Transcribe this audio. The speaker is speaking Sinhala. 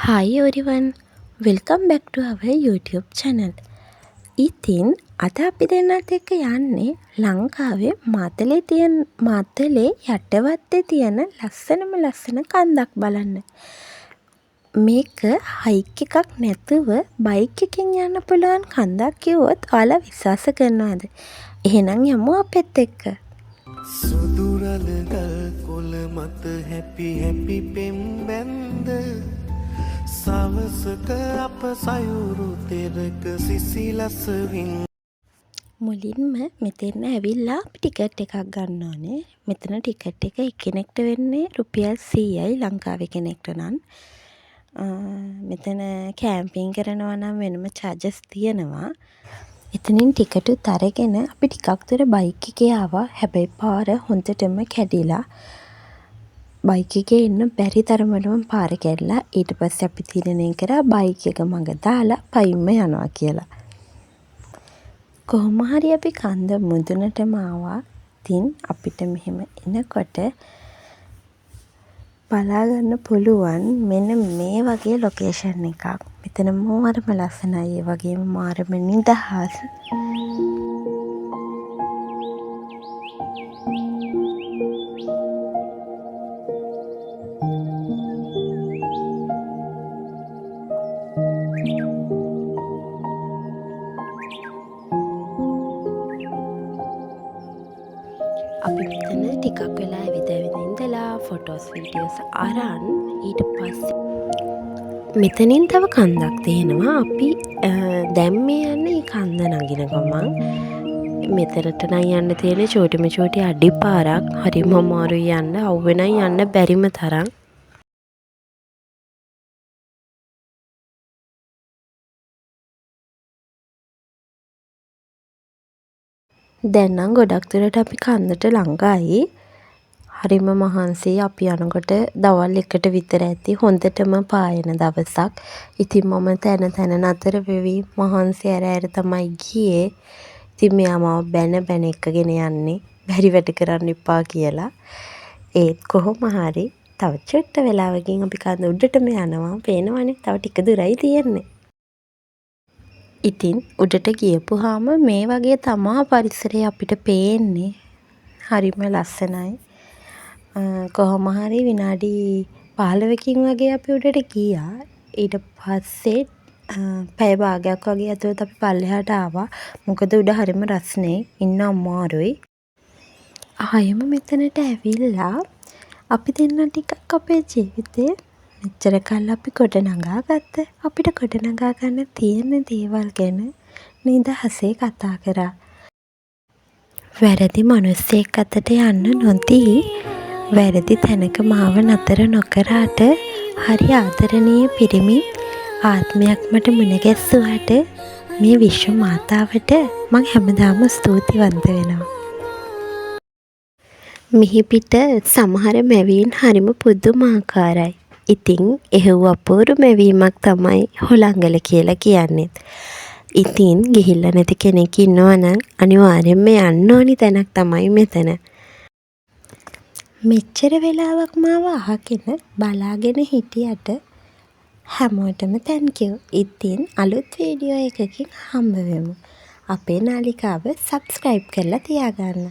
Hi everyone, welcome back to our YouTube channel. ඉතින් අද අපි දෙන්නත් එක්ක යන්නේ ලංකාවේ මාතලේ යටවත්තේ තියෙන ලස්සන කන්දක් බලන්න. මේක හයික් එකක් නැතුව බයික් එකෙන් යන්න පුළුවන් කන්දක් කිව්වොත් ඔයාලා විශ්වාස කරනවද? එහෙනම් යමු අපෙත් එක්ක. සුදුරලගල් කොළ මත හැපි පෙම්බැන්ද සවසක අප සයුරු තෙරක සිසිලසවින් මුලින්ම මෙතෙන් ඇවිල්ලා ටිකට් එකක් ගන්න ඕනේ. මෙතන ටිකට් එක එක්කෙනෙක්ට වෙන්නේ රුපියල් 100යි ලංකාවේ කෙනෙක්ට නම්. මෙතන කැම්පින් කරනවා නම් වෙනම චාර්ජස් තියෙනවා. එතනින් ටිකටුත් අරගෙන අපි ටිකක් දුර බයික් එකේ ආවා. හැබැයි පාර හොඳටම කැඩිලා. බයික් එකේ එන්න බැරි තරමටම පාර කැඩලා ඊට පස්සේ අපි තීරණය කරා බයික් එක මඟ දාලා පයින්ම යනවා කියලා. කොහොම හරි අපි කන්ද මුදුනටම ආවා. ඉතින් අපිට මෙහෙම එනකොට බලා ගන්න පුළුවන් මෙන්න මේ වගේ ලොකේෂන් එකක්. මෙතන මාරම ලස්සනයි. ඒ වගේම මාරම නිදහස්. අපි මෙතන ටිකක් වෙලා ඇවිද ඉඳලා ෆොටෝස් වීඩියෝස් අරන් ඊට පස්සේ මෙතනින් තව කන්දක් තියෙනවා. අපි දැන් මේ යන්නේ කන්ද නගින ගමන් මෙතනට නම් යන්න තියෙන චෝටි අඩි පාරක්. හරිම අමාරුයි යන්න. අවුවෙනයි යන්න බැරිම තරම්. දැන් නම් ගොඩක් දුරට අපි කන්දට ළඟයි. හරිම මහන්සියි. අපි යනකොට දවල් 1ට විතර ඇති. හොඳටම පායන දවසක්. ඉතින් මම තැන නතර වෙවි මහන්සි ඇර තමයි ගියේ. ඉතින් මෙයා මාව බැන එක්කගෙන යන්නේ. බැරි වැඩ කරන්න එපා කියලා. ඒත් කොහොම හරි තව චුට්ට වෙලාවකින් අපි කන්ද උඩටම යනවා. පේනවනේ තව ටික දුරයි තියෙන්නේ. ඉතින් උඩට ගියපුවාම මේ වගේ තමා පරිසරය අපිට පේන්නේ. හරිම ලස්සනයි. කොහොම හරි විනාඩි 15කින් වගේ අපි උඩට ගියා. ඊට පස්සේ පැය භාගයක් වගේ ඇතුළත අපි පල්ලෙහාට ආවා. මොකද උඩ හරිම රස්නේ ඉන්න අමාරුයි. ආයෙම මෙතනට ඇවිල්ලා අපි දෙන්න ටිකක් අපේ ජීවිතේ මෙච්චර කල් අපි ගොඩනගා ගත්ත අපිට ගොඩනගා ගන්න තියෙන දේවල් ගැන නිදහසේ කතා කරා. වැරදි මිනිස්සෙක් අතට යන්න නොදී වැරදි තැනක මාව නතර නොකරාට හරි ආදරණීය පිරිමි ආත්මයක් මට මුණ ගැස්සුවාට මේ විශ්ව මාතාවට මං හැමදාම ස්තුතිවන්ත වෙනවා. මිහිපිට සමහර මැවීම් හරිම පුදුමාකාරයි. ඉතින් එහෙව් අපූර්ව මැවීමක් තමයි හොලංගල කියලා කියන්නේ. ඉතින් ගිහිල්ලා නැති කෙනෙක් ඉන්නවා නම් අනිවාර්යෙන්ම යන්න ඕනි තැනක් තමයි මෙතන. මෙච්චර වෙලාවක් මාව අහගෙන බලාගෙන හිටියට හැමෝටම thank you. ඉතින් අලුත් වීඩියෝ එකකින් හම්බ වෙමු. අපේ නාලිකාව subscribe කරලා තියාගන්න.